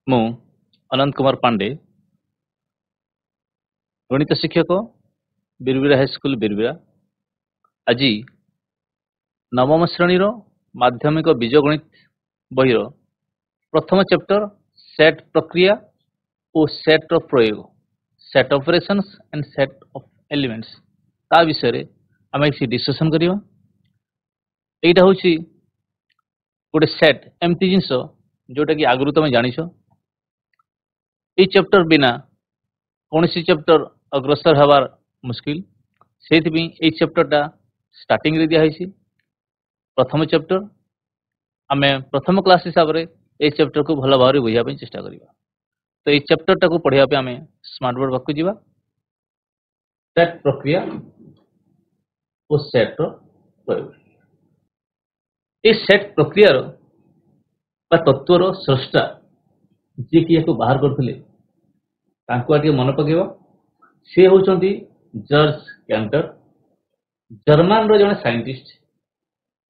ମୁଁ ଅନନ୍ତ କୁମାର ପାଣ୍ଡେ, ଗଣିତ ଶିକ୍ଷକ, ବିରବିରା ହାଇସ୍କୁଲ ବିରବିରା। ଆଜି ନବମ ଶ୍ରେଣୀର ମାଧ୍ୟମିକ ବୀଜଗଣିତ ବହିର ପ୍ରଥମ ଚ୍ୟାପ୍ଟର ସେଟ୍ ପ୍ରକ୍ରିୟା ଓ ସେଟ୍ର ପ୍ରୟୋଗ, set operations and set of elements, ତା ବିଷୟରେ ଆମେ କିଛି ଡିସ୍କସନ୍ କରିବା। ଏଇଟା ହେଉଛି ଗୋଟେ ସେଟ୍, ଏମିତି ଜିନିଷ ଯୋଉଟାକି ଆଗରୁ ତମେ ଜାଣିଛ। এই চ্যাপ্ଟর বিনা কৌশি চ্যাপ্টর অগ্রসর হবার মুশকিল, সেইপাই এই চ্যাপ্টরটা স্টার্টিং রে দিয়া হয়েছি। প্রথম চ্যাপ্টর আমি প্রথম ক্লাস হিসাবে এই চ্যাপ্টর কু ভালো ভাবে বুঝা চেষ্টা করিবা। তো এই চ্যাপ্টরটা কু পড়িয়া আমি স্মার্ট বোর্ড পাখু যা। সেট প্রক্রিয়া ও সেটর প্রয়োগ। এই সেট প্রক্রিয়ার বা তত্ত্বর স্রষ্টা जी कि बाहर करते मन पकेब, सी हूँ जॉर्ज कैंटर, जर्मन जड़े साइंटिस्ट,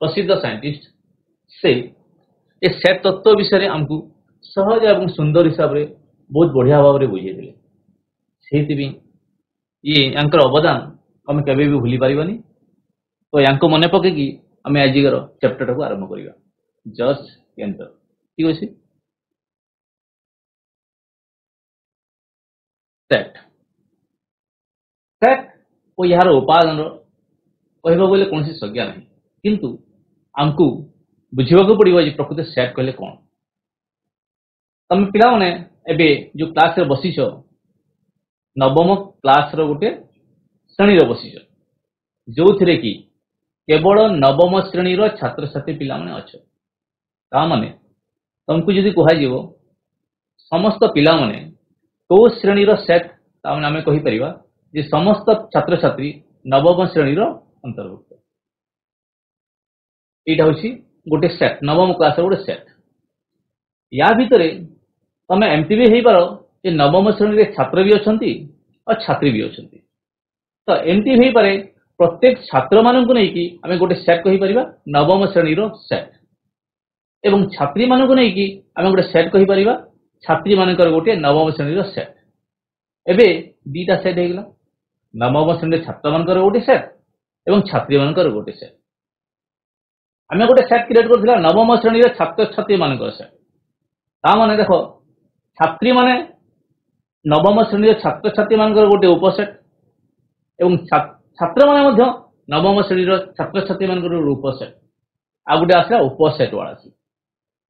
प्रसिद्ध साइंटिस्ट। से ए सेट तत्व विषय आमको सहज और सुंदर हिसाब से बहुत बढ़िया भाव में बुझे ये अवदान आम के भूली पारानी। तो या मन पकईकि आम आजिकार चैप्टर को आरंभ करवा। जॉर्ज कैंटर, ठीक अच्छे। सेट सेट और यार उपादान कहवा गले कौन संज्ञा ना, किंतु आमको बुझा पड़ो प्रकृत सेट कहले कौन। तुम पिला माने एबे जो क्लास रे बसीच, नवम क्लास रो गोटे श्रेणी रे बसीच, जो थिरे कि केवल नवम श्रेणी रो छात्र छात्री पिला माने अच्छो। ता माने तुमको जदि कह समस्त पिला माने को श्रेणीर सेट आम कहीपर जे समस्त छात्र छात्री नवम श्रेणीर अंतर्भुक्त। यहाँ हूँ गोटे सेट, नवम क्लास गोटे सेट। या भितर तुम एमती भी हो पार जे नवम श्रेणी छात्र भी अच्छा और छात्री भी अच्छा। तो एमती हो पारे प्रत्येक छात्र मानक नहीं आम गोटे सेट कहीपर नवम श्रेणीर सेट, एवं छात्री मानक नहीं आम गोटे सेट कहीपर छात्री मानकर गोटे नवम श्रेणीर सेट। एबे दीटा सेट होगा, नवम श्रेणी छात्र मानकर गोटे सेट एवं छात्री मानकर गोटे सेट। आम गोटे सेट क्रिएट करथिला नवम श्रेणी छात्र छात्री मानकर सेट। ता माने देखो छात्री माने नवम श्रेणी छात्र छात्री मानकर गोटे उपसेट एवं छात्र माने मध्य नवम श्रेणी छात्र छात्री मानकर उपसेट। आ गोटे आसला उपसेट वाला सी।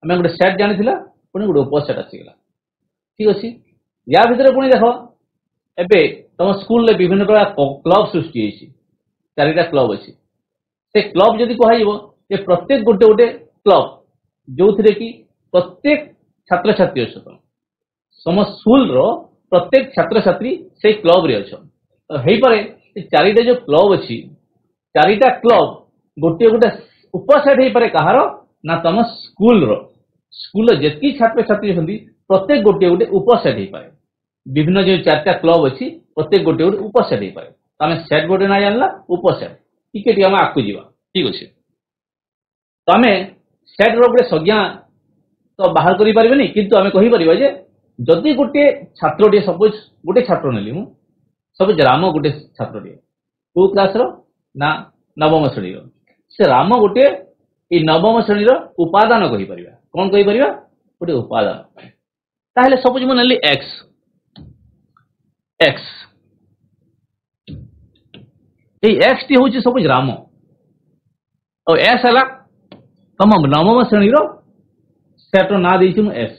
आम गोटे सेट जानिथिला पुणी गोटे उपसेट आसीगला, ठीक अच्छे। या भितर पुणी देखो एबे तुम स्कूल रे विभिन्न प्रकार क्लब सृष्टि होइछि, चारिटा क्लब अछि। से क्लब जदि कहइबो जे प्रत्येक गोटे गोटे क्लब जो थिरे कि प्रत्येक छात्र छात्री अछन, सम स्कूल रो प्रत्येक छात्र छात्री से क्लब रे अछन। तो हेइ पारे चारिटा जो क्लब अछि, चारिटा क्लब गोटे गोटे उपसेट हेइ पारे कहारो ना तुम स्कूल रो, स्कूल जेतकी छात्र छात्री अछन प्रत्येक गोटे गोटे उपसेट हेइ पारे। विभिन्न जो चार्टा क्लब अच्छी प्रत्येक गोटे गोटे उपसेट हो पाए। तो आम सेट गोटे ना जानला उपसेट, ठीक आम आगू जा, ठीक अच्छे। तो आम सेट रोटे संज्ञा तो बाहर कर पारे, किंतु आम कहीपर जदि गोटे छात्र सपोज गोटे छात्र नेली मु सपोज राम गोटे छात्र को क्लास ना नवम श्रेणी, से राम गोटे ये नवम श्रेणी उपादान कहीपर। कौन कहीपर गोटे उपादान। ताहले सपोज मु नेली एक्स एक्स, एक्स टी हूँ सपोज राम और एस है तुम नवम श्रेणी सेट ना दे एस।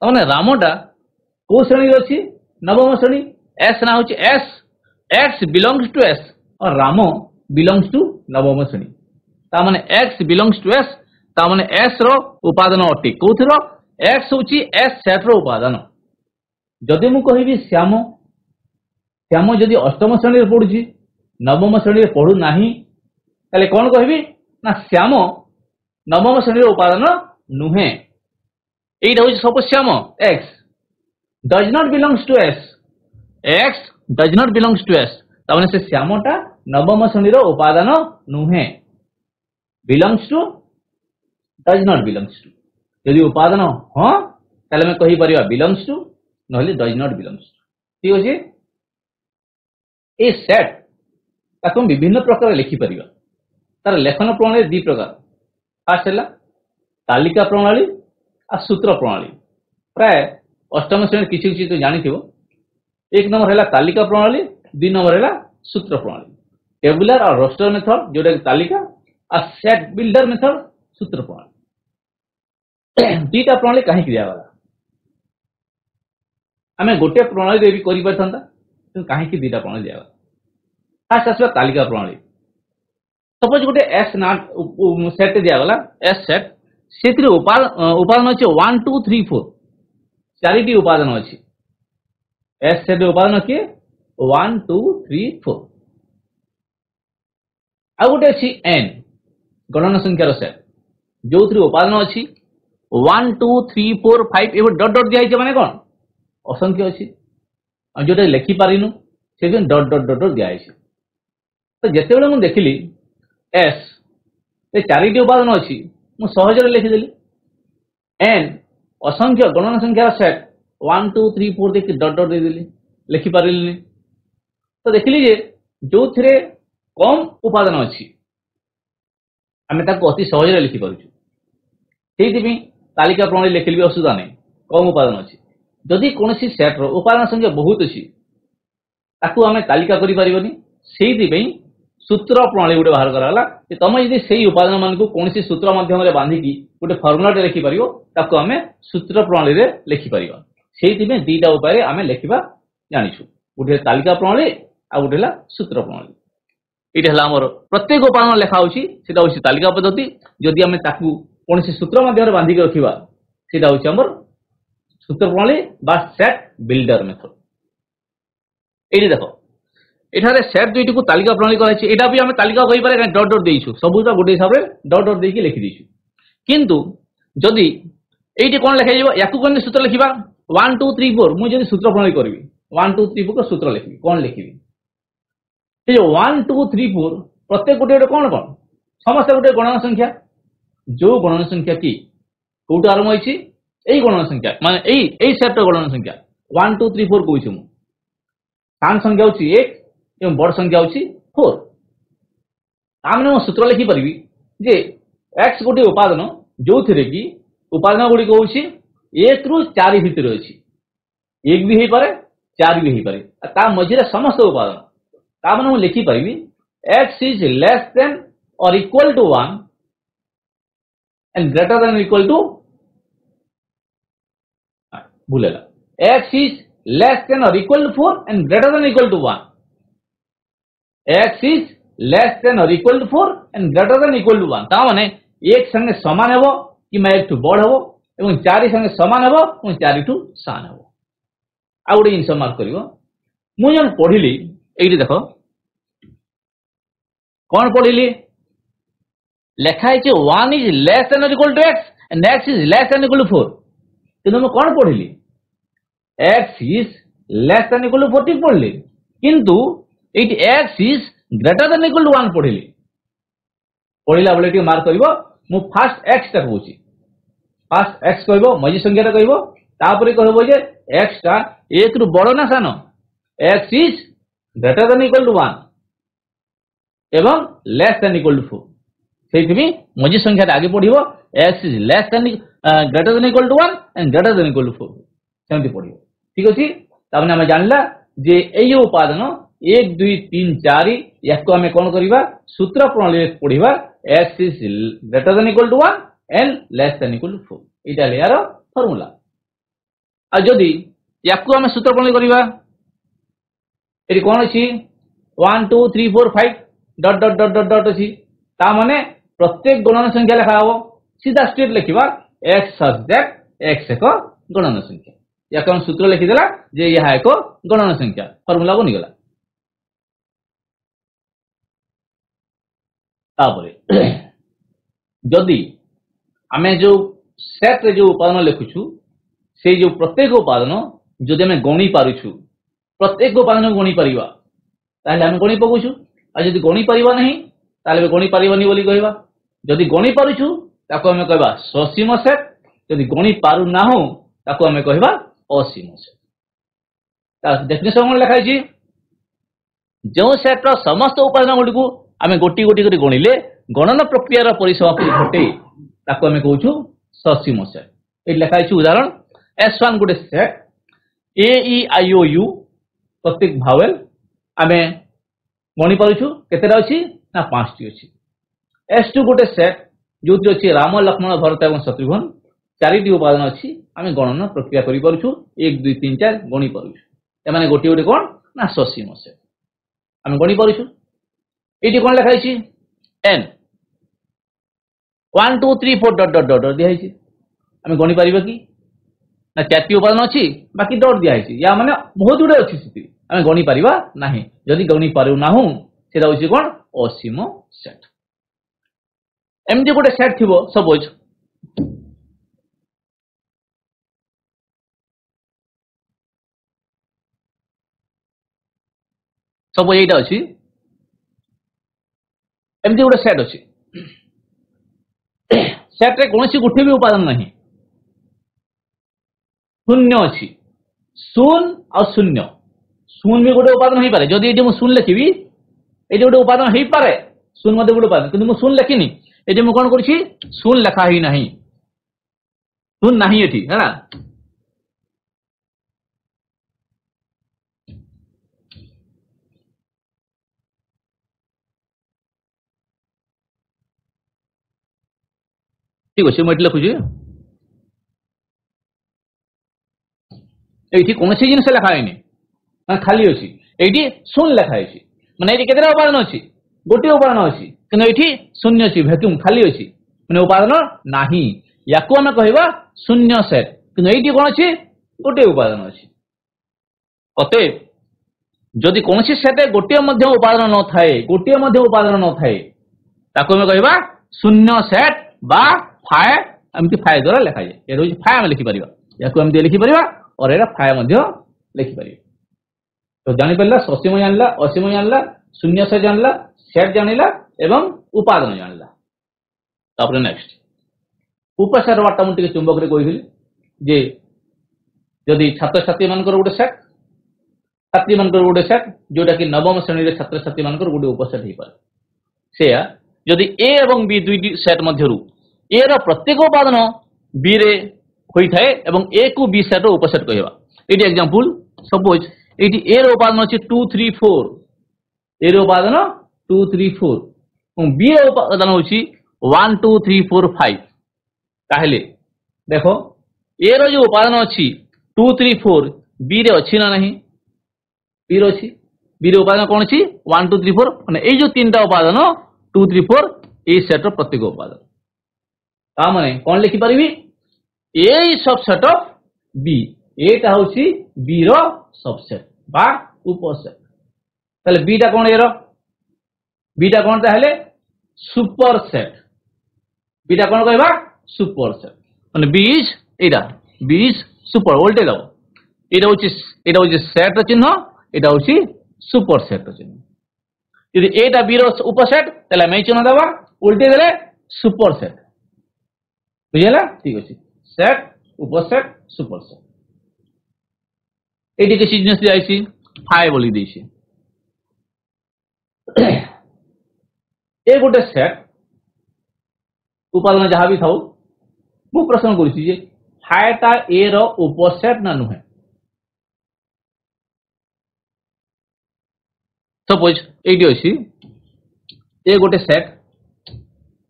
तमें रामटा कौ श्रेणी अच्छी नवम श्रेणी, एस ना हूँ S, X belongs to S और राम बिलोंग्स टू नवम श्रेणी। ताने एक्स बिलोंग्स टू एस, ताने एस रो उपादान अटे कौथर एक्स हूँ एस सेट रो उपादान। जदि मु कहि श्याम, श्याम जदि अष्टम श्रेणी पढ़ुची नवम श्रेणी पढ़ू ना ताले कौन कहि ना श्याम नवम श्रेणी उपादान नुहे। एटा हूँ suppose Shyam X does not belongs to S, X does not belongs to S, ताने से श्यामटा नवम श्रेणी उपादान नुहे। Belongs to does not belongs to, यदि उपादान हाँ ताले मैं कहि परिबा बिलोंग्स टू नहले डज नॉट बिलोंग्स टू। ठीक अछि। ए सेट ताको विभिन्न प्रकार लिखि परिबा। तार लेखन प्रणाली दी प्रकार। फास्ट है तालिका प्रणाली आ सूत्र प्रणाली। प्राय अष्टम श्रेणी किसी किसी तो जानी थी। एक नंबर है तालिका प्रणाली, दुई नंबर है सूत्र प्रणाली। टेबुलर और रोस्टर मेथड जोटा तालिका आ सेट बिल्डर मेथड सूत्र प्रणाली। दीटा प्रणाली कहीं दिगला आम गोटे प्रणाली भी कर कहीं दीटा प्रणाली दिगला। फास्ट आसवा तालिका प्रणाली। सपोज गोटे एस नाट सेट दिगला एस सेट से उपादान अच्छे 1 2 3 4 चारिटी उपादान अच्छी। एस सेट उपादान किए 1 2 3 4 आ गोटे अच्छी एन गणना संख्यार सेट जो उपादान अच्छी 1 2 3 4 5 ये डट डट दिखाई माने कौन असंख्य अच्छी जोटा लिखिपारिनु से डट डट डट डट दिखाई। तो जिते मुझे देखिली एस ये चारिटी उपादान अच्छी मुझे सहजरे लिखिदेली। एन असंख्य गणना संख्यार सेट 1 2 3 4 देखिए डट डट देदेली लिखिपारि। तो देखिली जो थे कम उपादान अच्छी आम अति सहजरे लिखिपार। तालिका प्रणाली लिखिले भी असुविधा नहीं, कम उपादान अच्छी। जदि कौन सेट्र उपादान संख्या बहुत अच्छी ताकू आम तालिका करें सूत्र प्रणाली गोटे बाहर कराला। तुम यदि से उपादान मान कौन सूत्र माध्यम बांधिकी गोटे फर्मुलाटे लिखिपर ताकू आम सूत्र प्रणाली लिखिपर। से दीटा उपाय आम लिखा जाचु गोटे तालिका प्रणाली आ गोटे सूत्र प्रणाली। ये आमर प्रत्येक उपादान लिखा होता तालिका पद्धति। जदि आम कौन सूत्र माध्यम बांधिक रखा से सूत्र प्रणाली बा सेट बिल्डर मेथड। ये देख एठारे सेट दुईटी को तालिका प्रणाली कराई। यहाँ भी आम तालिका कहीपर डट डट देचु सब गोटे हिसाब से डट डट देकी लिखिदेचु। किंतु जदि ये कौन लिखा या सूत्र लिखा 1 2 3 4 मुझे सूत्र प्रणाली करी 1 2 3 4 को सूत्र लिखी कौन लिखी 1 2 3 4 प्रत्येक गोटे कौन कौन समस्त गोटे गणना संख्या जो गणना संख्या की कौट आरंभ होती यही गणना संख्या माने यही सेट गणना संख्या 1 2 3 4 कहूँ मुझे सान संख्या हूँ 1 एवं बड़ संख्या हूँ 4। तामने मो सूत्र लिखिपर जे एक्स गोटे उपादान जो थे कि उपादान गुड़िक हूँ 1 रु 4 भितर अच्छी 1 भी हो पारे 4 भी हो पारे मझे समस्त उपादान तामने मुझे लिखिपर एक्स इज लेस देन और equal to 1 and greater than equal to भूलेगा एक्स इज लेस देन और equal to 4 and greater than equal to 1 X is less than और equal to 4 and greater than equal to 1 ता माने एक संगे समान हेबो कि मैं एक टू बड़ हेबो एवं 4 संगे समान हेबो एवं 4 टू सान हेबो। आ गोटे जिनस मार्क करिवो मु जन पढिली एइटी देखो कौन पढिली लेखा है 1 इज लेस देन और equal to X and X is less than equal to 4 किंतु मैं कौन पढिली X is less than equal to 14 पढिली किंतु at X is greater than equal to 1 पढ़िली पढ़ला बेले मार्क करिवो मु फास्ट एक्स टा कहूची फास्ट एक्स कहबो मझी संख्या टा कहबो तापरे कहबो जे एक्स टा 1 रु बड़ ना सान X is greater than equal to 1 एवं लेस देन इक्वल टू 4 सेइथिबी मझी संख्या टा आगे पढ़िवो X is less than greater than equal to 1 and greater than equal to 4 सेमति पढ़िवो। ठीक अछि ताबने हम जानला जे एई उपादान 1 2 3 4 या आम कौन करवा सूत्र प्रणाली पढ़ा X is greater than equal to 1 and less than equal to 4 यहाँ यार फर्मुला। आदि या आम सूत्र प्रणाली करवा ये कौन अच्छी 1 2 3 4 5 डट डट डट डट डट अच्छी ताने प्रत्येक गणना संख्या लिखा हम सीधा स्ट्रेट लिखा एक्स सच दैट एक्स एक गणना संख्या या कौन सूत्र लिखिदेला जे यह एक गणना संख्या फर्मुला बनीगला। जदि आम जो सेट रे जो उपादान लिखुचु से जो प्रत्येक उपादान जदि आम गणी पारुछु प्रत्येक उपादान गणी पारिबा ताले आम गणी पकुछु आ जदि गणी पारिबा नहीं ताले गणी पारिबानी बोली कहबा जदि गणी पारुछु ताको आम कहबा ससीम सेट जदि गणी पारु ना हो ताको हमें कहबा असीम सेट। ता डेफिनेशन कोन लिखा है जो सेट रो समस्त उपादान गुडी को आमे गोटी गोटी करी गणिले गणना प्रक्रिया परिसमाप्ति घटे ताको हमें कहूछु ससीम सेट। ए लिखा है उदाहरण S1 गोटे set A E I O U प्रत्येक भावेल आमे गणि पारुछु केतेटा अछि ना 5टी अछि। S2 गोटे सेट जोति अछि राम लक्ष्मण भरत एवं शत्रुघ्न 4टी उपादान अछि आमे गणना प्रक्रिया करि पारुछु 1 2 3 4 गणि पारुछु एमाने गोटी गोटी कोन ना ससीम सेट आमे गणि पारुछु। एटी कोन लिखा अछि n 1 2 3 4 डॉट डॉट डॉट दिया अछि आमे गणि पारिबा कि ना 4टी उपादान अछि बाकी डॉट दिया अछि या माने बहुत गुडे अछि स्थिति आमे गणि पारिबा नाही जदि गणि पारु नाहु सेटा होछि कोन असीम सेट। एमडी गोटे सेट थिबो सपोज एटा अछि एमडी गोटे सेट अछि सेट रे कोनोसी गुठी भी उपादान नाही शून्य अछि शून्य और शून्य शून्य भी गोटे उपादान होई पारे जदि एटी मु शून्य लिखिबी एटी गोटे उपादान होई पारे शून्य मध्ये गोटे उपादान किंतु मु शून्य लिखिनी एटी मु कोन करछि शून्य लिखा ही नाही शून्य नाही एटी हैना ठीक अछि मु एटी लिखुछि एठी कोनोसी जिनिस लिखा हैनी माने खाली अछि एठी शून्य लिखा अछि माने एठी केतेटा उपादान अछि गोटे उपादान अछि किंतु एठी शून्य अछि वैक्यूम खाली अछि माने उपादान नाही याको हम कहबा शून्य सेट किंतु एठी कोन अछि गोटे उपादान अछि। अतः जदि कोनोसी सेट गोटे मध्य उपादान न थाए गोटे मध्य उपादान न थाए ताको हम कहबा शून्य सेट बा फाय एमती फाय द्वारा लिखा जाय ए रोज फाय हम लिखि परिबा याको एमती लिखि परिबा और एरा फाय मध्य लिखि परिबा। तो जानि परला ससीम जानला असीम जानला शून्य से जानला सेट जानिला एवं उपादान जानला। तापर नेक्स्ट उपसेट वाटा मु टिके चुंबक रे कहिली जे जदि छात्र छात्री मानकर गोटे सेट छात्री मानकर गोटे सेट जोटा कि नवम श्रेणी रे छात्र छात्री मानकर गोटे उपसेट हे पारे सेया जदि ए एवं बी दुईटी सेट मध्यरु ए रो प्रत्येक उपादान बी रे होई थाए एवं ए को बी सेट रो उपसेट कहबा। एटी एग्जांपल सपोज एटी ए रो उपादान अछि 2 3 4 ए रो उपादान 2 3 4 और बी रो उपादान होछि 1 2 3 4 5 ताहेले देखो ए रो जो उपादान अछि 2 3 4 बी रे अछि ना नहीं बी रो अछि बी रो उपादान कोन अछि 1 2 3 4 माने ए जो तीनटा उपादान 2 3 4 ए सेट रो प्रत्येक उपादान ता माने कोन लिखि परिबी ए सबसेट ऑफ बी एटा होछि बी रो सबसेट बा उपसेट ताले बीटा कोन एरो बीटा कोन ताहेले सुपर सेट बीटा कोन कहबा सुपर सेट माने बी इज सुपर वोल्टेज लो एटा होछि सेट रो चिन्ह एटा होछि सुपर सेट रो चिन्ह यदि एटा बी रो उपसेट ताले मैं चिन्ह दबा उल्टे देले सुपर सेट बुझिला ठीक अछि सेट उपसेट सुपर सेट एटी के सिग्नेचर दियाइछि फाइ बोली दैछि ए गोटे सेट उपादान जहाँ भी थाउ मु प्रश्न करिछि जे फाइटा ए रो उपसेट ना नुहे सपोज एटी अछि ए गोटे सेट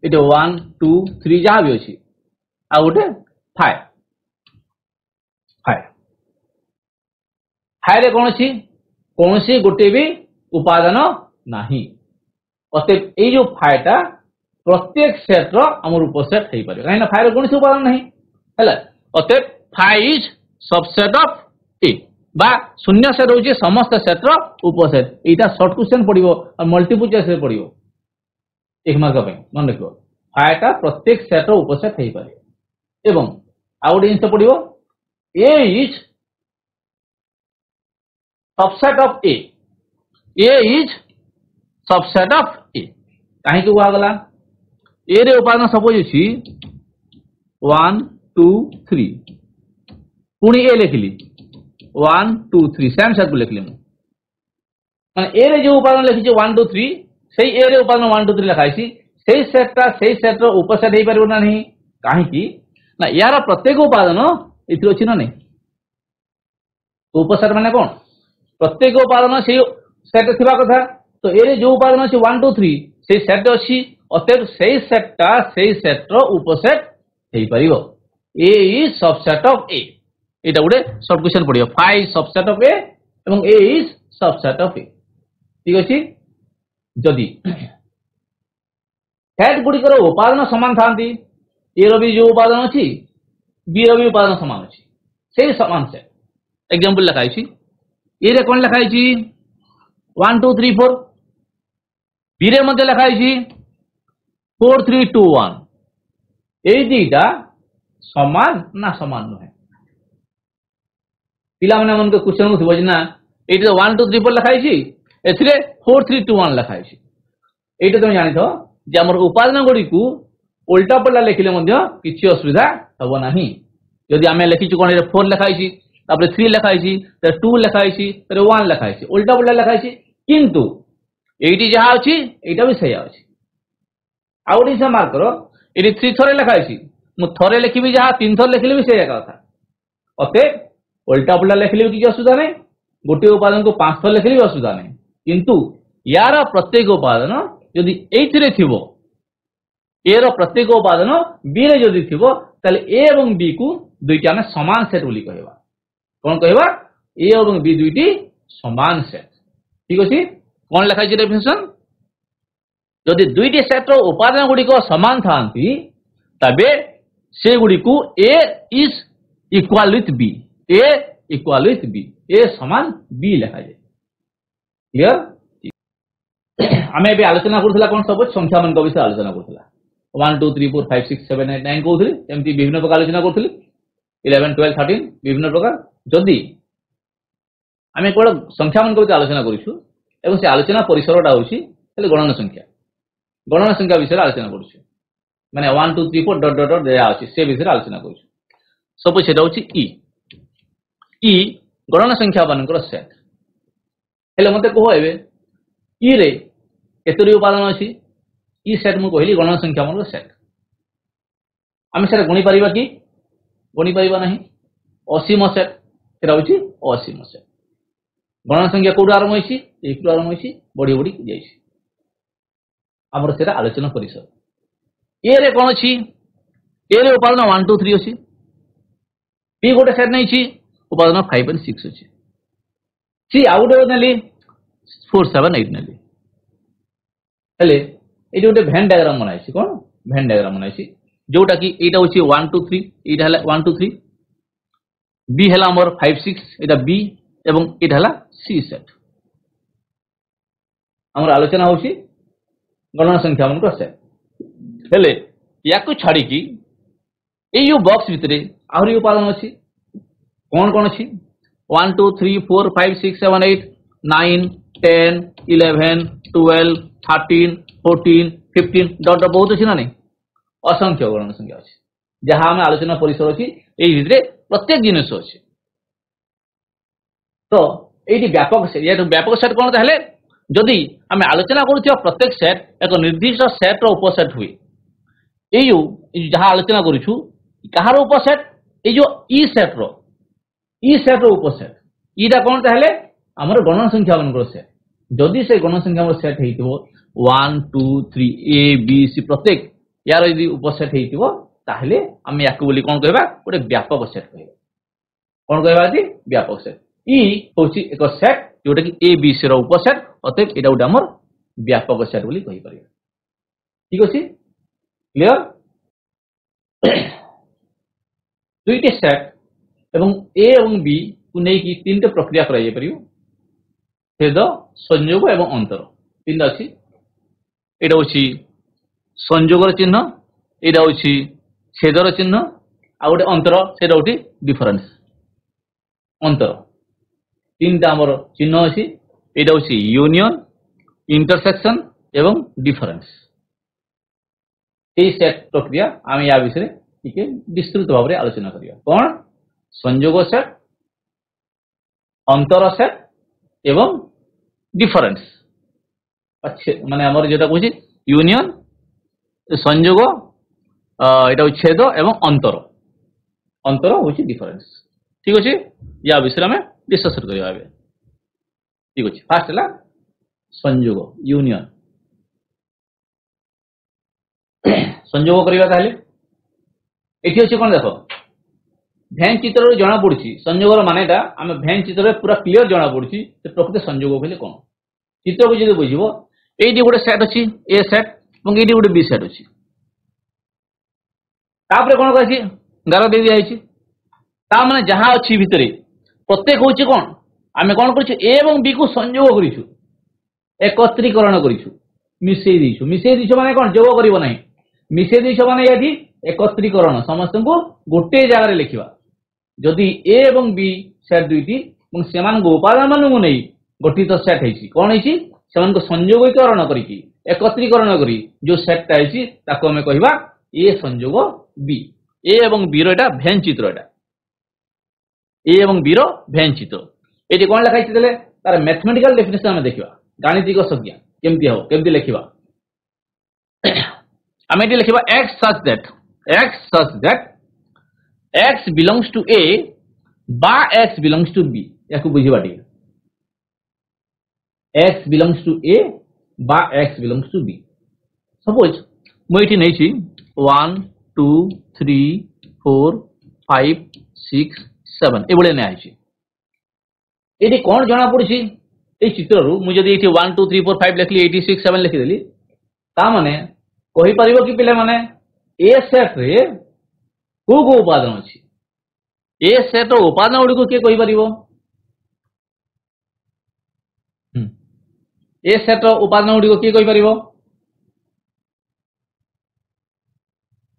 एटी 1 2 3 जहाँ भी अछि आ गोटे फाइ फाइ फाइ रे कोन अछि कोनसी गोटे भी उपादान नाही अतः ए जो फाइटा प्रत्येक सेट रो हमर उपसेट हेई पारे काहे ना फाइ रे कोनसी उपादान नाही हैला अतः फाइ इज सबसेट ऑफ ए बा शून्य सेट होची समस्त सेट रो उपसेट एटा शॉर्ट क्वेश्चन पडिबो और मल्टीपल चॉइस रे पडिबो एक मार्क पे मन रखिबो फाइटा प्रत्येक सेट रो उपसेट हेई पारे एवं आउट जिनिस पडिबो A is subset of A is subset of A काहे कि हुआ गला ए रे उपादान सपोज अछि 1 2 3 पुणी ए लिखिली 1 2 3 सेम सेट को लिखली माने ए रे जो उपादान लिखिछि 1 2 3 सेही ए रे उपादान 1 2 3 लिखाइछि सेही सेट रो उपसेट हे परिबो ना नहीं काहे कि ना यार प्रत्येक उपादान इथि अछि ना नहीं तो उपसेट माने कोन प्रत्येक उपादान से सेट थिबा कथा तो ए रे जो उपादान अछि 1 2 3 सेही सेट अछि अतः सेही सेट रो उपसेट हे परिबो A is subset of A एटा गुडे शॉर्ट क्वेश्चन पडियो फाइ सबसेट ऑफ ए एवं A is subset of A ठीक अछि जदि सेट गुडी कर उपादान समान थांती ए रो भी जो उपादान अछि बी रो भी उपादान समान अछि सेही समान सेट एग्जांपल लिखाइ छी ए रे कोन लिखाइ छी 1 2 3 4 बी रे मध्ये लिखाइ छी 4 3 2 1 ए दीटा समान ना समान नहे पिला माने मन को क्वेश्चन को बुझना एटी तो 1 2 3 4 लिखाइ छी एथिरे 4 3 2 1 लिखाइ छी एटा तुम जानि थो जे हमर उपादान गुडी को उल्टा पल्टा लिखिले मध्ये किछि असुविधा हबो नाही यदि आमे लिखि छु कोन 4 लिखाइ छी तापर 3 लिखाइ छी त 2 लिखाइ छी त 1 लिखाइ छी उल्टा पल्टा लिखाइ छी किंतु एटी जहा अछि एटा भी सही अछि आउडी से मार्क करो एटी 3 थरे लिखाइ छी मु थरे लिखिबी जहा 3 थर लिखिले भी सही कथा ओते उल्टा पल्टा लिखिले भी किछि असुविधा नै गोटे उपादान को 5 थर लिखिले भी असुविधा नै किंतु यार प्रत्येक उपादान यदि एथिरे थिबो ए रो प्रत्येक उपादान बी रे यदि थिबो तले ए एवं बी को दुईटा में समान सेट बोली कहबा कोन कहबा ए एवं बी दुईटी समान सेट ठीक अछि कोन लिखाइ छै डेफिनेशन यदि दुईटी सेट रो उपादान गुडी को समान थांती तबे से गुडी को A is equal with B A equal with B A समान बी लिखा जाय क्लियर आमे बे आलोचना करथला कोन सब संख्या मन को विषय आलोचना करथला 1 2 3 4 5 6 7 8 9 कहथली एमती विभिन्न प्रकार आलोचना करथली 11 12 13 विभिन्न प्रकार जदी आमे कोन संख्या मन को विषय आलोचना करिछु एवं से आलोचना परिसरटा होछि तले गणन संख्या विषय आलोचना करिछु माने 1 2 3 4 डॉट डॉट डॉट दया अछि से विषय आलोचना करिछु सब सेटा होछि ई गणन संख्या मानकर सेट हेले मते को होबे ई रे केतरी उपादान अछि ई सेट मु कहली गणन संख्या मानकर सेट आमे सेटा गणि परिबा कि गणि परिबा नाही असीम सेट सेटा होछि असीम सेट गणन संख्या कोड आरंभ होइछि एक आरंभ होइछि बडी बडी जाइछि हमर सेटा आलोचना परिसर ए रे कोन अछि ए रे उपादान 1 2 3 अछि बी गोटे सेट नै छी उपादान 5 and 6 अछि सी आउट नेली 4 7 8 नेली हेले एटी गोटे भेन डायग्राम बनाइ छी कोन भेन डायग्राम बनाइ छी जोटा कि एटा होछि 1 2 3 एटा हला 1 2 3 बी हला हमर 5 6 एटा बी एवं एटा हला सी सेट हमर आलोचना होछि गणना संख्या मन को सेट हेले याकु छाडी की ए यू बॉक्स भितरे आहुरी उपादान अछि कोन कोन अछि 1 2 3 4 5 6 7 8 9 10 11 12 13 14 15 डॉट बहुत अछि ना नहीं असंख्य गणन संख्या अछि जहां हम आलोचना परिसर अछि एई भितरे प्रत्येक जिनिस अछि तो एटी व्यापक सेट या व्यापक सेट कोन ताहले जदि हम आलोचना करूथिया प्रत्येक सेट एक निर्दिष्ट सेट रो उपसेट हुई एयू जहां आलोचना करूछु कहार उपसेट ए जो ई सेट रो उपसेट ईटा कोन ताहले हमर गणन संख्या मन सेट जदि से गणन संख्या मन सेट हेतिबो 1 2 3 ए बी सी प्रत्येक यार यदि उपसेट हेतिबो ताहले हम याकु बोली कोन कहबा गोटे व्यापक सेट कहबा कोन कहबा कि व्यापक सेट ई होछि एक सेट जोटा कि ए बी सी रो उपसेट अतः एटा गोटे हमर व्यापक सेट बोली कहि परिबा ठीक अछि क्लियर दुईटी सेट एवं ए एवं बी को नहीं कि तीनटे प्रक्रिया करा जाय परियो छेद संयोग एवं अंतर तीन अछि एटा होछि संयोगर चिन्ह एटा होछि छेदर चिन्ह आ गोटे अंतर सेटा होछि डिफरेंस अंतर तीनटा हमर चिन्ह अछि एटा होछि यूनियन इंटरसेक्शन एवं डिफरेंस ए सेट प्रक्रिया आमे या विषय टिके विस्तृत भाव रे आलोचना करिया कोन संयोग सेट, अंतर सेट एवं डिफरेंस माने आमर जेटा कहूँ यूनियन, संयोग, एटा छेद एवं अंतर, अंतर हूँ डिफरेंस। ठीक अच्छे, या विषय में डिस्कस करवा। ठीक अच्छे, फास्ट है संयोग यूनियन। संयोग करवा ताहले एठी अच्छे कौन देख भैन चित्र जना पड़ी संयोगर मानेटा आम भैन चित्र पूरा क्लीयर जना पड़ी प्रकृत संयोग कहले कौन। चित्र को जो बुझे ये गोटे सेट अच्छी ए सेट और ये गोटे बी सेट अच्छी कौन कर गार दे दिखाई माने जहाँ अच्छी भितर प्रत्येक हूँ कौन आम कौन कर ए और बी को संयोग कर एकत्रीकरण कर माने कौन जोग कर मिसे देश माने यदि एकत्रीकरण समस्त को गोटे जगह लिखा जदि ए और बी सेट दुईटी से उपादान मानू नहीं गठित सेट है कौन है संयोगीकरण करके एकत्रीकरण करी जो सेटटा है कहवा ए संयोग बी। ए और बी रा भेन चित्र ए और बी भेन चित्र ये कौन लिखाई तार मैथमेटिकल डेफिनेशन आम देखा गाणितिक संज्ञा केमती लिखा आम ये लिखा x such that x belongs to A बा x belongs to B या बुझा x belongs to A बा x belongs to B। Suppose मुझे नहीं 1 2 3 4 5 6 7 ये नहीं ये कौन जना पड़ी ये चित्र मुझे 1 2 3 4 5 लिखली 8 6 7 लिखिदेली ताने कही पार कि पे मैंने ए सेट रे को उपादान अच्छी ए सेट उपादान गुड़ी को किए कही पार ए सेट उपादान गुड़ी को किए कही पार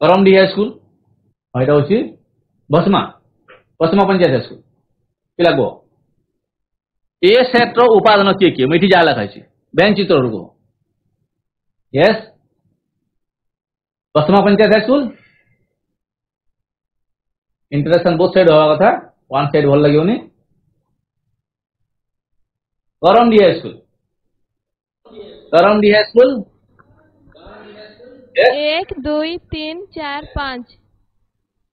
करमडी हाई स्कूल यहाँ हूँ भस्मा भस्मा पंचायत हाई स्कूल पिला कह ए सेट उपादान किए किए मुझे जहाँ लिखाई बैंक चित्र कह यस Bhasma panchayat high school interaction both side हवा कथा वन साइड भल लगे Karamdi high school Karamdi high school 1 2 3 4 5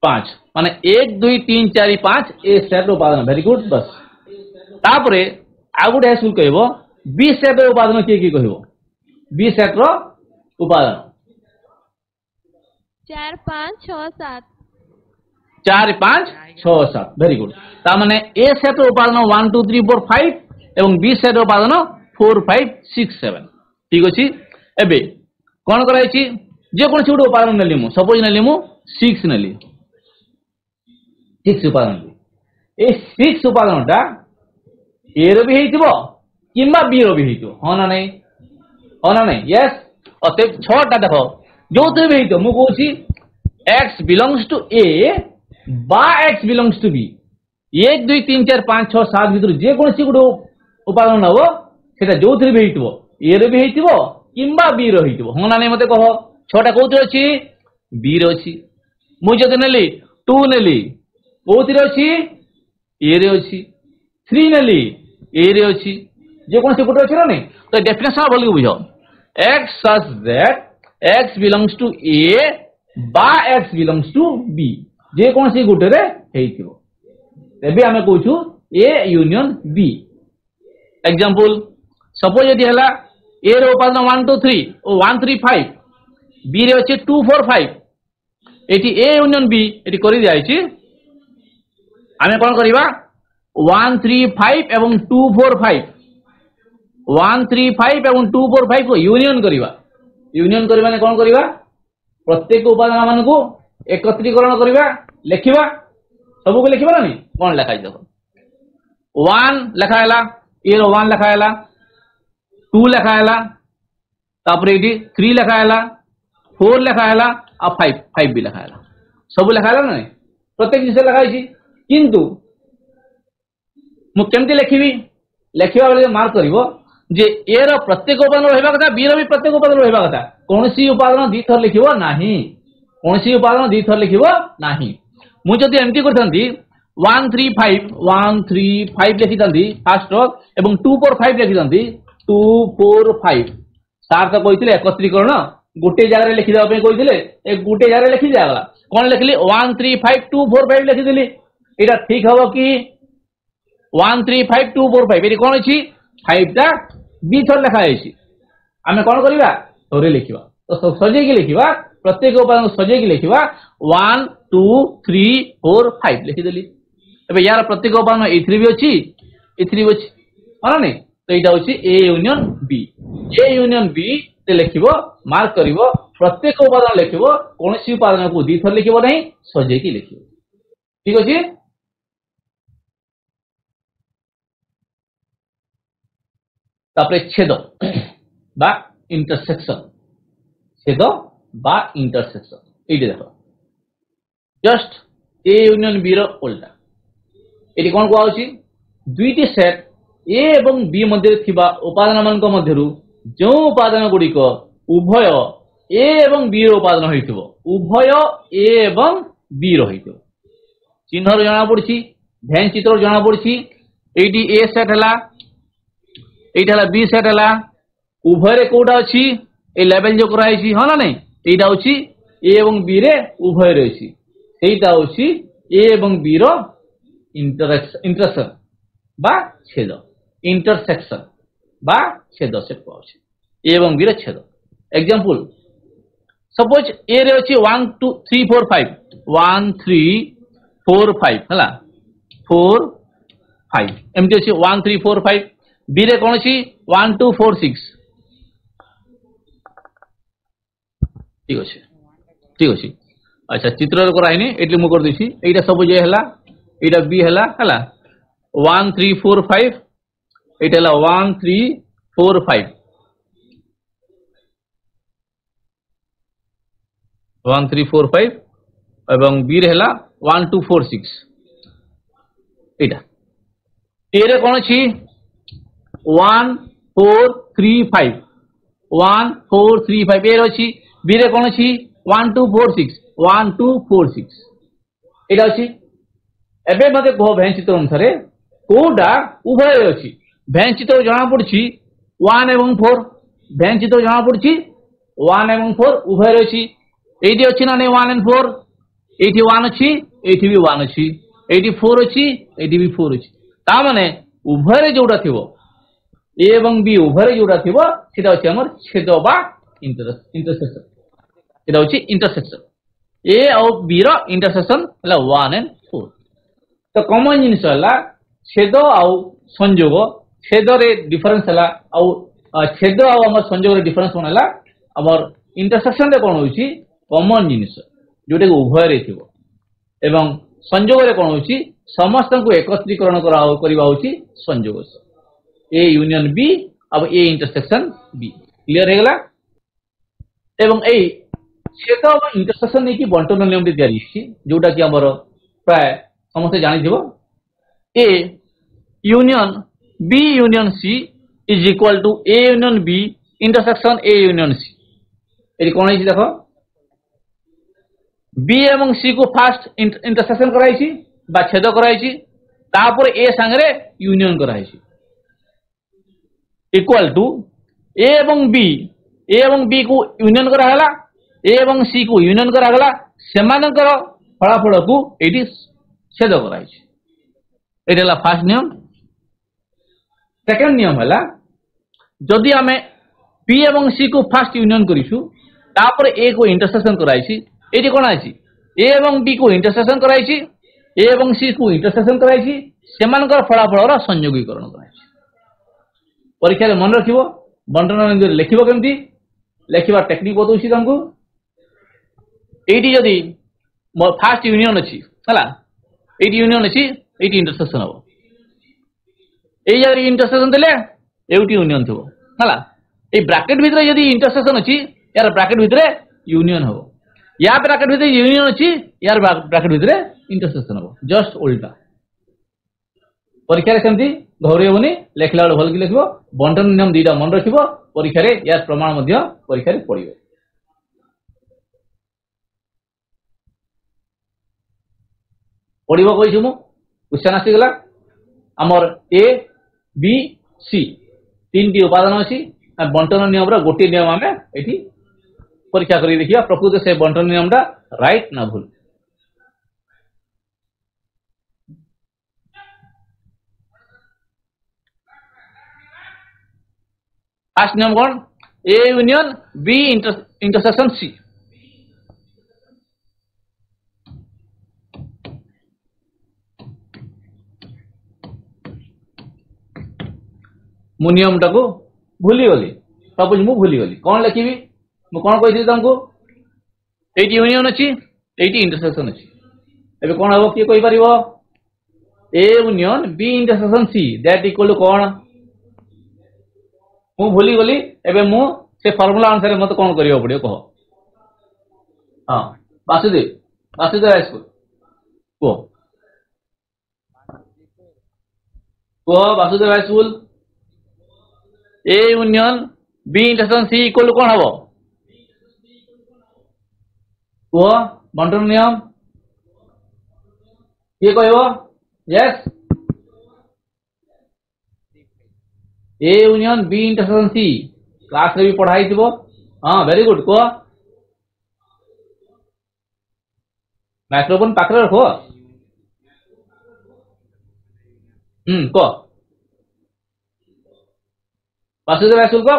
5 माने 1 2 3 4 5 ए सेट उपादान वेरी गुड बस तापरे आ गुटे हाई स्कूल कहबो बी सेट उपादान किए कहबो बी सेट रो उपादान 4 5 6 7 4 5 6 7 वेरी गुड तामाने ए सेट उपादान 1 2 3 4 5 एवं बी सेट उपादान 4 5 6 7 ठीक अछि। एबे कोन कराई जे कोन गोटे उपादान नेली मु सपोज नेली मु 6 नेली 6 उपादान ए 6 उपादानटा ए रो भी हेतिबो किंबा बी रो भी हेतिबो हो ना नहीं यस अते 6 टा देखो जो थे भी हेतिबो मु कहूची x बिलोंग्स टू ए बा x बिलोंग्स टू बी 1 2 3 4 5 6 7 भीतर जे कोन गोटे उपादान नबो सेटा जो थे भी हेतिबो ए रो भी हेतिबो किंबा बी रो हेतिबो हो ना नहीं मते कहो 6टा कोथि अछि बी रो अछि मु जदि नेली 2 नेली कोथि रो अछि ए रे अछि 3 नेली ए रे अछि जे कोन से गोटे अछि ना नहीं तो डेफिनेशन बोल के बुझो x such that x belongs to A बा x belongs to B जे कोन से गोटे रे हेतिबो तबे हमें कहूछु A union B। Example suppose यदि हला A रे उपादान 1 2 3 ओ 1 3 5 B रे अछि 2 4 5 eighty A union B eighty करि दिया अछि हमें कोन करिबा 1 3 5 एवं 2 4 5 1 3 5 एवं 2 4 5 को यूनियन करबा ने कोन करबा प्रत्येक उपादान मान को एकत्रीकरण करबा लिखिबा सब को लिखिबा नहीं कोन लिखाई देखो 1 लिखा हैला ए रो 1 लिखा हैला 2 लिखा हैला तापर एटी 3 लिखा हैला 4 लिखा हैला आ 5 भी लिखा हैला सब लिखा हैला नहीं प्रत्येक जिनिस लिखाई छी किंतु मु केमती लिखिबी लिखिबा बेले मार्क करिवो जे ए रो प्रत्येक उपादान रहबा कथा बी रो भी प्रत्येक उपादान रहबा कथा कोनसी उपादान दी थर लिखिबो नाही कोनसी उपादान दी थर लिखिबो नाही मु जदी एमती करथंती 135 लिखि दंदी फास्ट एवं 245 लिखि दंदी 245 सार तो कहिथिले एकत्रीकरण गोटे जगह लिखि देबा पे कहिथिले ए गोटे जगह लिखि दियागला कोन लिखली 135245 लिखि देली एटा ठीक हबो कि 135245 एटी कोन अछि 5 टा बी थर लिखा आइछि आमे कोन करिवा थोरे लिखिबा तो सजे के लिखिबा प्रत्येक उपादान सजे के लिखिबा 1 2 3 4 5 लिखि देली एबे यार प्रत्येक उपादान ए3 भी अछि ए3 भी अछि माने नै तो एटा होछि ए यूनियन बी ते लिखिबो मार्क करिवो प्रत्येक उपादान लिखिबो कोनसी उपादान को दी थर लिखिबो नै सजे की लिखिबो ठीक अछि तापरे छेद बा इंटरसेक्शन छेद बा इंटरसेक्शन एटी देखो जस्ट ए यूनियन बी रो उल्टा एटी कोन को आउची दुईटी सेट ए एवं बी मध्य थिबा उपादान मान को मध्यरु जो उपादान गुडी को उभय ए एवं बी रो उपादान होइथिबो उभय ए एवं बी रो होइथिबो चिन्ह रो जणा पड़छि ध्यान चित्र रो जणा पड़छि एटी ए सेट हला एटा हला बी सेट हला उभय रे कोडा अछि ए लेवल जो कराई छी ह ना नै एटा होछि ए एवं बी रे उभय रे अछि एटा होछि ए एवं बी रो इंटरसेक्शन बा छेद इंटरसेक्शन बा छेद से पाउछि ए एवं बी रे छेद एग्जांपल सपोज ए रे अछि 1 2 3 4 5 1 3 4 5 हला 4 5 एमटी अछि 1 3 4 5 बी रे कोन अछि 1 2 4 6 ठीक अछि अच्छा चित्र कराइनी एटली मु कर दिछि एटा सब जे हला एटा बी हला 1 3 4 5 एटा हला 1 3 4 5 1 3 4 5 एवं बी रे हला 1 2 4 6 एटा ए रे कोन अछि 1 4 3 5 1 4 3 5 ए रे अछि बी रे कोन अछि 1 2 4 6 1 2 4 6 एटा अछि एबे मते को भैन चित्र अनुसार कोडा उभय अछि भैन चित्र जणा पड़छि 1 एवं 4 भैन चित्र जणा पड़छि 1 एवं 4 उभय अछि एटी अछि ना नै 1 एंड 4 एटी 1 अछि एटी भी 1 अछि एटी 4 अछि एटी भी 4 अछि ता माने उभय रे जोडा थिबो ए एवं बी उभय रे जोडा थिबो सेटा अछि हमर छेद बा इंटरसेक्शन एटा होछि इंटरसेक्शन ए और बी रो इंटरसेक्शन हला 1 एंड 4 तो कॉमन जिनिस हला छेद और संयोग छेद रे डिफरेंस हला और छेद और हमर संयोग रे डिफरेंस कोन हला हमर इंटरसेक्शन रे कोन होछि कॉमन जिनिस जोटे उभय रे थिबो एवं संयोग रे कोन होछि समस्त को एकत्रीकरण करबा होछि संयोग ए यूनियन बी अब ए इंटरसेक्शन बी क्लियर हे गला एवं ए छेद और इंटरसेक्शन नै कि बंटन नियम रे तयारी छि जोटा कि हमर प्राय समस्त जानि दिबो A union B union C is equal to A union B intersection A union C एटी कोन है देखो बी एवं सी को फास्ट इंटरसेक्शन कराई छि बा छेद कराई छि तापर ए संगे यूनियन कराई छि इक्वल टू ए एवं बी को यूनियन करा हला ए एवं सी को यूनियन करा हला सेमानकर फलाफल को एटी छेद कराई छि एटा हला फर्स्ट नियम सेकंड नियम हला जदि हमें बी एवं सी को फास्ट यूनियन करिसु तापर ए को इंटरसेक्शन कराई छि एटी कोन आछि ए एवं बी को इंटरसेक्शन कराई छि ए एवं सी को इंटरसेक्शन कराई छि सेमानकर फलाफल रा संयोगीकरण कराई छि परीक्षा रे मन रखिबो बंटन लिखिबो केमती लिखिबा टेक्निक बतौछि तुमको एटी जदि फास्ट यूनियन अछि हला एटी यूनियन अछि एटी इंटरसेक्शन हो ए जदि इंटरसेक्शन देले एटी यूनियन थबो हला ए ब्रैकेट भितरे यदि इंटरसेक्शन अछि यार ब्रैकेट भितरे यूनियन हो या ब्रैकेट भितरे यूनियन अछि यार ब्रैकेट भितरे इंटरसेक्शन हो जस्ट उल्टा परीक्षा रे केमती घौरेबनी लेखला भल कि लिखबो बंटन नियम दीटा मन रखिबो परीक्षा रे यार प्रमाण मध्य परीक्षा रे पडिबो पडिबो कहिछु मु क्वेश्चन आसीगला आमर ए बी सी तीन टी उपादान अच्छी बंटन नियम गोटे नियम आम ये परीक्षा कर देखिए प्रकृत से बंटन नियम टा राइट ना भूल। फर्स्ट नियम कौन A union B intersection C. मु नियम टाको भूली गली सपोज मु भूली गली कौन लिखी मु कौन कही तुमको ये यूनियन अच्छी ये इंटरसेक्शन अच्छी एबे कौन हम किए कही पारिबो A union B intersection C that equal to कौन मु भूली गली एबे मु से फार्मूला अनुसार मत कौन करियो पड़ियो कह। हां वासुदेव हाई स्कूल को Vasudev high school A union B intersection C equal कौन हम को बंटन नियम ये कहबो यस A union B intersection C class रे भी पढ़ाई थी। हाँ वेरी गुड को माइक्रोफोन पाखरे रखो को वासुदेव स्कूल को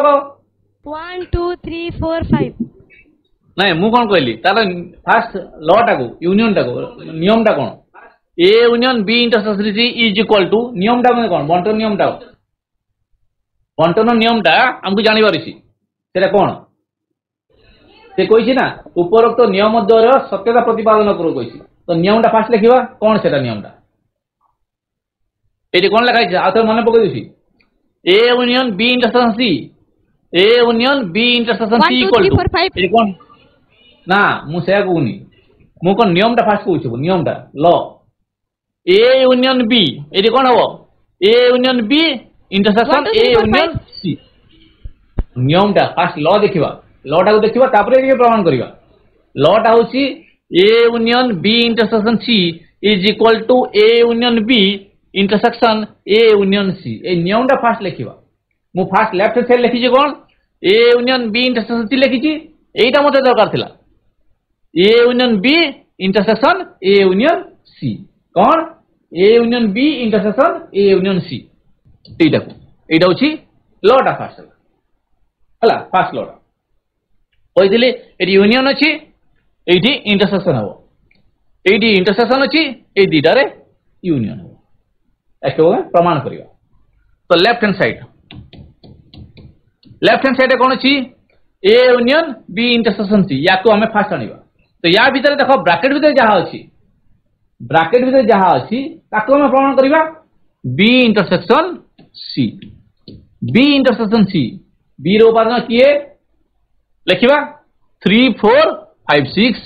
1 2 3 4 5 नहीं मु कौन कहली तार फास्ट लॉ टाको यूनियन टाको नियम टा कौन A union B intersection C is equal to नियम टा कौन बंटन नियम टा बंटन नियम टा हमको जानिबार अछि सेटा कौन से कहिछि ना उपरोक्त नियम द्वारा सत्यता प्रतिपादन करू कहिछि तो नियम टा फास्ट लिखिबा कौन सेटा नियम टा एटी कौन लिखा छै आ तो मन पकई दिछि A union B intersection C A union B intersection C equal to एटी कौन ना मु से कहूनी मु कौन नियम टा फास्ट कहू नियम टा लॉ ए यूनियन बी एटी कौन हबो A union B intersection A union C नियम टा फास्ट लॉ देखिबा लॉ टा को देखिबा तापरे ये प्रमाण करिबा लॉ टा होची A union B intersection C is equal to A union B intersection A union C ए नियम टा फास्ट लिखिबा मु फास्ट लेफ्ट साइड लिखि जे कोन A union B intersection C लिखि छी एटा मते दरकार थिला A union B intersection A union C कौन A union B intersection A union C एटा को एटा होची लॉ टा फास्ट हला फास्ट लॉ कहि दिले एटी यूनियन अछि एटी इंटरसेक्शन हो एटी इंटरसेक्शन अछि ए दीटा रे यूनियन हो एको प्रमाण करियो तो लेफ्ट हैंड साइड कौन अछि A union B intersection C या को हमें फास्ट आनिबा तो या भीतर देखो ब्रैकेट भीतर जहा अछि ताको हमें प्रमाण करिबा बी इंटरसेक्शन सी बी रो उपादान किए लिखिबा 3 4 5 6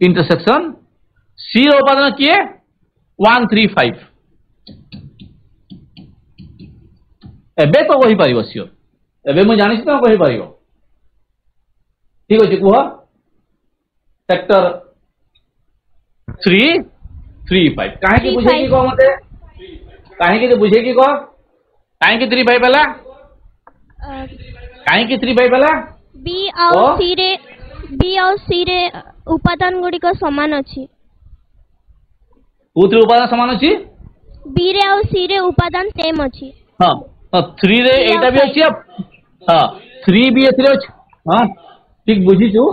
इंटरसेक्शन सी रो उपादान किए 1 3 5 एबे तो वही पारिबो सियोर एबे मु जानि छी तो कहि पारिबो ठीक अछि कुह सेक्टर 3 3 5 काहे के बुझे की को मते काहे के बुझे की को काहे के 3 5 पहला काहे के 3 5 पहला बी और सी रे उपादान गुडी को समान अछि कोथि उपादान समान अछि बी रे और सी रे उपादान सेम अछि हां 3 रे एटा भी अछि हां 3 भी एथरे अछि हां ठीक बुझी छु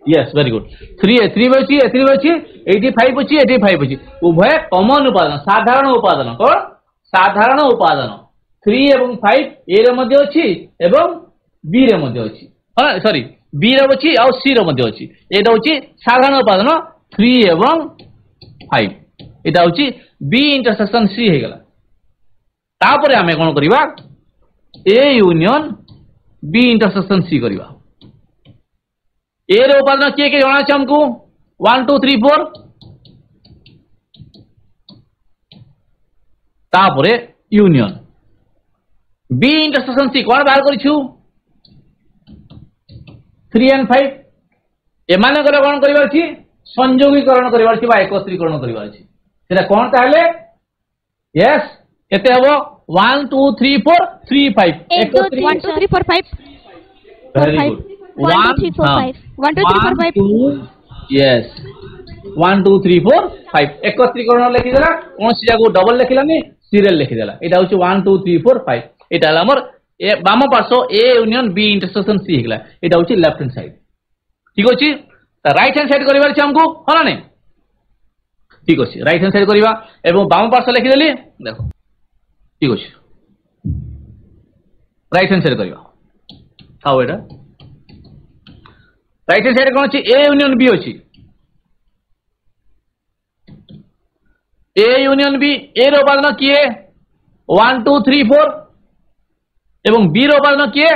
यस वेरी गुड 3 भी अछि एथरे भी अछि 85 अछि 85 अछि उभय कॉमन उपादान साधारण उपादान 3 एवं 5 ए रे मध्ये अछि एवं बी रे मध्ये अछि हां सॉरी बी रे अछि और सी रे मध्ये अछि एटा अछि साधारण उपादान 3 एवं 5 एटा अछि बी इंटरसेक्शन सी हे गेला तापरे हमें कोन करिबा A union B intersection C करिबा ए रे उपादान के जाना छै हमको 1 2 3 4 तापरे यूनियन बी इंटरसेक्शन सी कोन बाहर करिछु 3 and 5 एमाने गले कोन करिबा छी संयोगीकरण करिवार छी बा एकत्रीकरण करिवार छी सेटा कोन ताहले यस केते हबो 1 2 3 4 3 5 1 2 3 1 2 3 4 5 वेरी गुड 1 2 3 4 5 1 2 3 4 5 यस 1 2 3 4 5 एकत्रीकरण लिखि देला कोन सी जाको डबल लिखिलानी सीरियल लिखि देला एटा होची 1 2 3 4 5 एटा हला हमर ए बाम पार्श्व A union B intersection C हिगला एटा होची लेफ्ट हैंड साइड ठीक होची त राइट हैंड साइड करिवार छी हमको होला नै ठीक होची राइट हैंड साइड करिवा एवं बाम पार्श्व लिखि देली देखो ठीक होची राइट हैंड साइड करिवा थाओ एटा राइट हैंड साइड कोन अछि ए यूनियन बी अछि ए यूनियन बी ए रो उपादान किए 1 2 3 4 एवं बी रो उपादान किए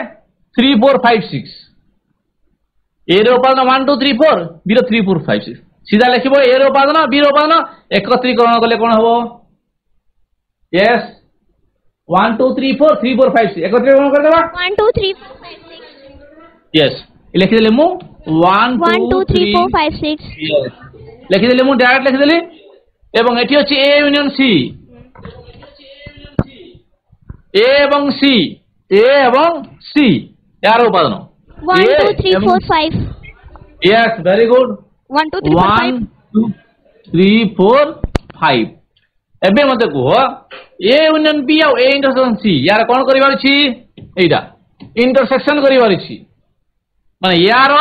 3 4 5 6 ए रो उपादान 1 2 3 4 बी रो 3 4 5 6 सीधा लिखिबो ए रो उपादान बी रो उपादान एकत्रीकरण कले कोन हबो यस 1 2 3 4 3 4 5 6 एकत्रीकरण कर देबा 1 2 3 4 5 6 यस लिखि देले मु 1 2 3 4 5 6 यस लिखि देले मु डायरेक्ट लिखि देली एवं एठी अछि ए यूनियन सी ए एवं सी यार उपादान 1 2 3 4 5 यस वेरी गुड 1 2 3 4 5 1 2 3 4 5 एबे मते को ए यूनियन बी आ ए इंटरसेक्शन सी यार कोन करिवार छी एटा इंटरसेक्शन करिवार छी माने यार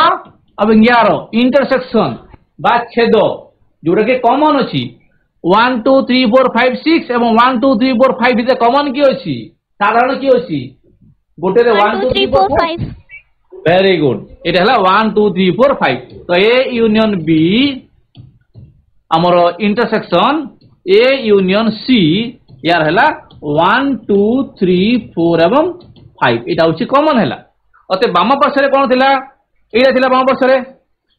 अब यार इंटरसेक्शन बा छेद जोटा के कॉमन अछि 1 2 3 4 5 6 एवं 1 2 3 4 5 भितर कॉमन की अछि साधारण की अछि गोटे रे 1 2 3 4 5 वेरी गुड एटा हला 1 2 3 4 5 तो ए यूनियन बी हमर इंटरसेक्शन ए यूनियन सी यार हला 1 2 3 4 एवं 5 एटा होची कॉमन हला अते बाम पार्श्व रे कोन थिला एटा थिला बाम पार्श्व रे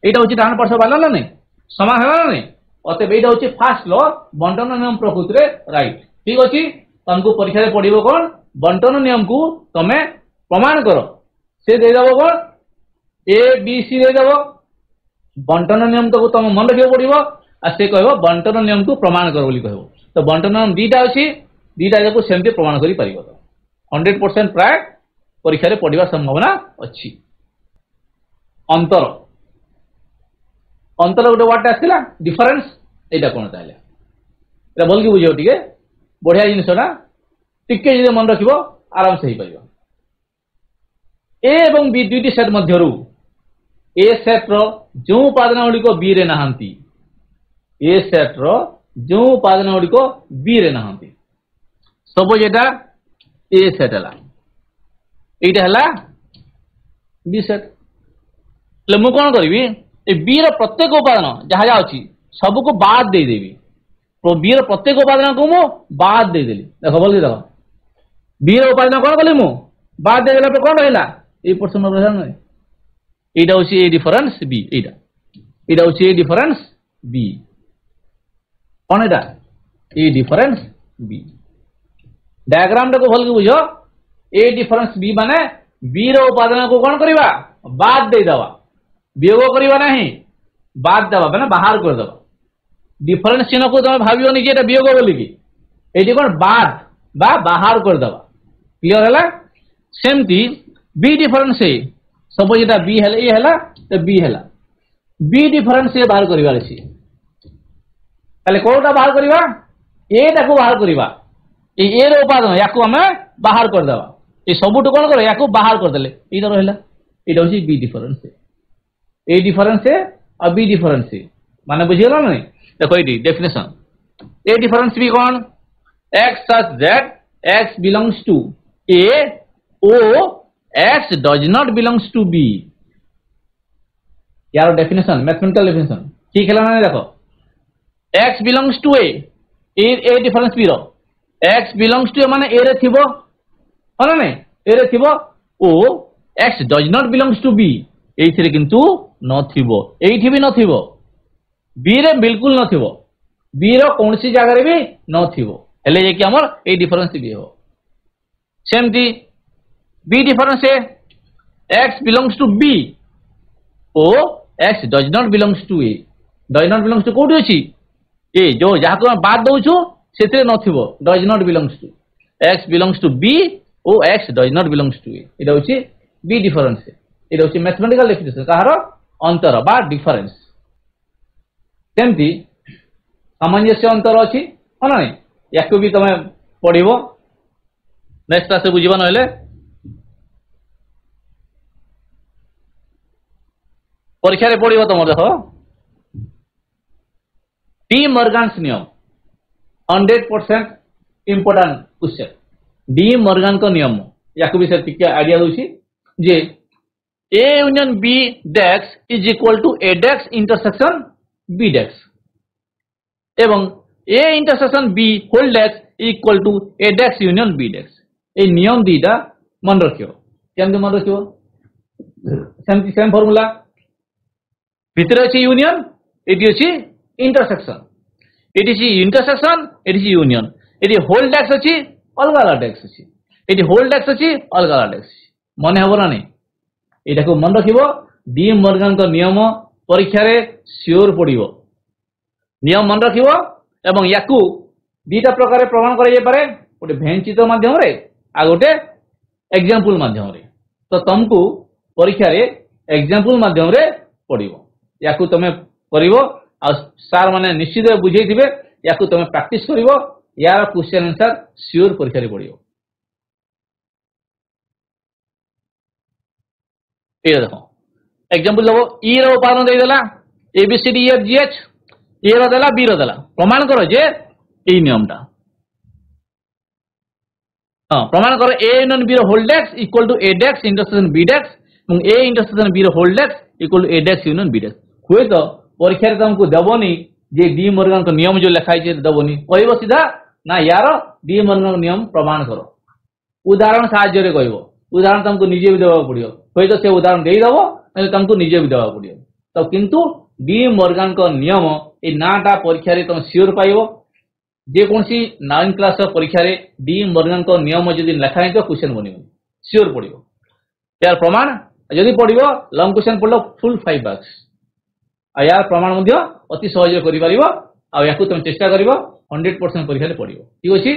एटा होची डान पार्श्व बाला ना नै समान हला नै अते एटा होची फास्ट लॉ बंटन नियम प्रकृति रे राइट ठीक अछि तुमको परीक्षा रे पढिबो कोन बंटन नियम को तमे प्रमाण करो से दे दबो कोन ए बी सी दे दबो बंटन नियम तो तुम मन रखियो पढिबो आ से कहबो बंटन नियम को प्रमाण करो बोली कहबो तो बंटन नियम दीटा अछि दीटा जाको सेमते प्रमाण करि परिबो तो 100% प्राय परीक्षा रे पढिबा संभावना अछि अंतर अंतर गोटे वर्ड आसला डिफरेंस एटा कोन ताले एटा बोल के बुझियो टिके बढ़िया जिनिसटा टिके जे मन रखिबो आराम से ही परिबो ए एवं बी दुईटी सेट मध्यरु ए सेट रो जो उपादान गुडी को बी रे नहांती ए सेट रो जो उपादान गुडी को बी रे नहांती सब जेटा ए सेट हला एटा हला बी सेट ले मु कोन करबी ए बी रो प्रत्येक उपादान जहा जा अछि सब को बाद दे देबी तो बी रो प्रत्येक उपादान को मु बाद दे देली देखो बोल देखो बी रो उपादान कोन कली मु बाद दे देला पे कोन रहला ए परसेंट रहला नै एटा होची ए डिफरेंस बी एटा होची ए डिफरेंस बी कोन एटा ए डिफरेंस बी डायग्राम को भल के बुझो ए डिफरेंस बी माने बी रो उपादान को कोन करबा बाद दे दवा वियोग करबा नहीं बाद दवा माने बाहर कर दवा डिफरेंस चिन्ह को तुम भाबियो नि जे एटा वियोग बोली कि एटी कोन बाद बा बाहर कर दवा क्लियर हला सेमती बी डिफरेंस है सब जेटा बी हला ए हला तो बी हला बी डिफरेंस ए बाहर करबा अछि ताले कोटा बाहर करबा ए ताको बाहर करबा ए रो उपादान याको हमें बाहर कर दवा ए सबुट कोन करे याको बाहर कर देले इधर रहला इटा होची बी डिफरेंस ए डिफरेंस है और बी डिफरेंस है माने बुझियला नै देखो इडी डेफिनेशन ए डिफरेंस बी कोन x such that x belongs to a o x does not belongs to b यार डेफिनेशन मैथमेटिकल डेफिनेशन ठीक है ना देखो x belongs to a difference B रो x belongs to a माने a रे थिबो होला नै a रे थिबो o x does not belongs to b एथिरे किंतु न थिबो एठी भी न थिबो b रे बिल्कुल न थिबो b रो कोनसी जगह रे भी न थिबो हेले जे कि हमर ए डिफरेंस भी हो सेमती b डिफरेंस है x belongs to b o x does not belongs to a does not belongs to कोठी अछि ए जो जहा को बाद दउछु सेते नथिबो does not belongs to x belongs to b ओ x does not belongs to A एटा होछि बी डिफरेंस एटा होछि मैथमेटिकल डेफिनेशन कहार अंतर बा डिफरेंस सेमती सामंजस्य अंतर अछि हना नै याको भी तमे पढिबो नेक्स्ट क्लास बुझिबा नहले परीक्षा रे पढिबो तम देखो डी मॉर्गन्स नियम 100% इंपोर्टेंट क्वेश्चन डी मॉर्गन का नियम याको भी से टिके आइडिया दोछि जे A union B dash is equal to A dash intersection B dash एवं A intersection B whole dash equal to A dash union B dash ए नियम दीटा मन रखियो केमते मन रखियो सेम फार्मूला भितर अछि यूनियन एटी अछि इंटरसेक्शन एटी अछि इंटरसेक्शन एटी अछि यूनियन एटी होल डेक्स अछि अलग अलग डेक्स अछि एटी होल डेक्स अछि अलग अलग डेक्स मने हबो ना नै एटा को मन रखिबो डी मॉर्गन का नियम परीक्षा रे श्योर पडिबो नियम मन रखिबो एवं याकू दीटा प्रकार प्रमाण करै जे पारे गोटे भेन चित्र माध्यम रे आ गोटे एग्जांपल माध्यम रे तो तुमको परीक्षा रे एग्जांपल माध्यम रे पडिबो याकू तमे करिवो आ सार माने निश्चित बुझेई दिबे याकू तमे प्रैक्टिस करिवो यार क्वेश्चन आंसर श्योर परीक्षा रे पडिबो ए देखो एग्जांपल लो ई रो उदाहरण दे देला A B C D F G H A रो देला बी रो देला प्रमाण करो जे এই নিয়মটা প্রমাণ করো a ইউনিয়ন b এর whole dash equal to a dash intersection b dash এবং a ইন্টারসেকশন b এর whole dash equal to a dash union b dash हुए तो परीक्षा रे तुमको देबोनी जे डी मॉर्गन का नियम जो लिखा है देबोनी कहबो सीधा ना यार डी मॉर्गन का नियम प्रमाण करो उदाहरण साहाय्य रे कहबो उदाहरण तुमको निजे भी देबा पड़ियो हुए तो से उदाहरण देई दबो नहीं तुमको निजे भी देबा पड़ियो तो किंतु डी मॉर्गन का नियम ए नाटा परीक्षा रे तुम श्योर पाइबो जे कोनसी 9 क्लास परीक्षा रे डी मॉर्गन को नियम जदि लिखा है तो क्वेश्चन बनिबो श्योर पडिबो यार प्रमाण जदि पडिबो लॉन्ग क्वेश्चन पडलो फुल 5 मार्क्स आ यार प्रमाण मध्य अति सहज करि परिबो आ याकू तुम चेष्टा करिवो 100% परीक्षा रे पडिबो ठीक अछि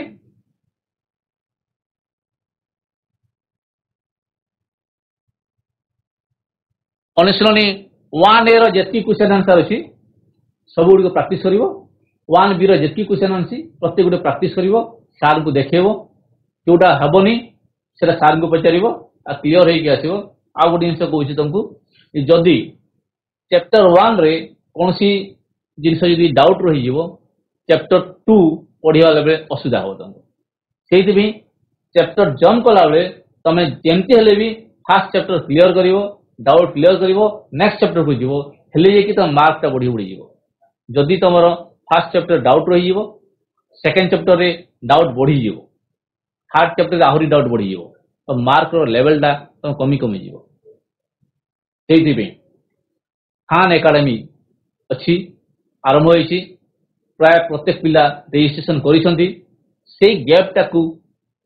ऑनेस्टली 1 ए रो जेति क्वेश्चन आंसर अछि सब गुडी को प्रैक्टिस करिवो 1 बी रो जेति क्वेश्चन आंसर प्रत्येक गुडी प्रैक्टिस करिवो सार को देखेबो जोटा हबोनी सेटा सार को पचारिबो आ क्लियर होई के आसीबो आ गुडी इंस कहूची तुमको जदी चैप्टर 1 रे कोनसी जिंस जदी डाउट रही जीवो चैप्टर 2 पढिया लेबे असुविधा हो तुमको सेहि भी चैप्टर जंप कला बेले तमे जेमति हेले भी फर्स्ट चैप्टर क्लियर करिवो डाउट क्लियर करिवो नेक्स्ट चैप्टर को जीवो हेले जे कि त मार्क ता बढ़ी बढ़ी जीवो जदी तमरो फर्स्ट चैप्टर डाउट रही जीवो सेकंड चैप्टर रे डाउट बढ़ी जीवो थर्ड चैप्टर आहुरी डाउट बढ़ी जीवो तो मार्क रो लेवल दा तो कमी कमी जीवो सेहि भी खान एकेडमी अच्छी आरंभ होईची प्राय प्रत्येक पिला रजिस्ट्रेशन करिसंती से गैप टाकू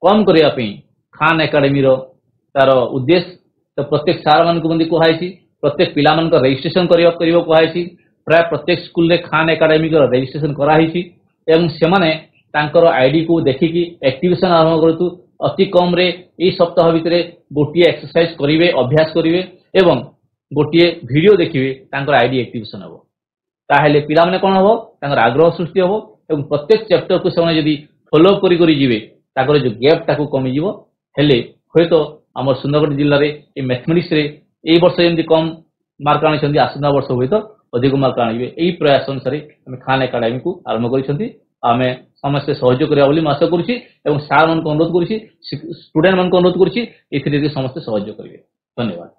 कम करिया पे खान एकेडमी रो तार उद्देश्य तो प्रत्येक सार मान को बंदी कोहाईची प्रत्येक पिला मान को रजिस्ट्रेशन करियो कोहाईची प्राय प्रत्येक स्कूल रे खान एकेडमी को रजिस्ट्रेशन कराहीची एवं सेमाने तांकर आईडी को देखिकी एक्टिवेशन आरंभ करतु अति कम रे ए सप्ताह भितरे गोटिए एक्सरसाइज करिवे अभ्यास करिवे एवं गोटिए वीडियो देखिवे तांकर आईडी एक्टिवेशन हबो ताहेले पिला माने कोन हबो तांकर आग्रह सृष्टि हबो एवं प्रत्येक चैप्टर को सेमाने जदी फॉलो करी करी जिवे ताकर जो गैप ताको कमी जिवो हेले होयतो हमर सुंदरगढ़ जिल्ला रे ए मैथमेटिक्स रे ए वर्ष जेंति कम मार्क आनि छथि आसना वर्ष होयतो अधिक मार्क आनिबे एई प्रयास अनुसार हम खान एकेडमी को आरंभ करि छथि आमे समस्त सहयोग करिया बोली आशा करूछि एवं सार मन को अनुरोध करूछि स्टूडेंट मन को अनुरोध करूछि एथिरे समस्त सहयोग करिवे धन्यवाद।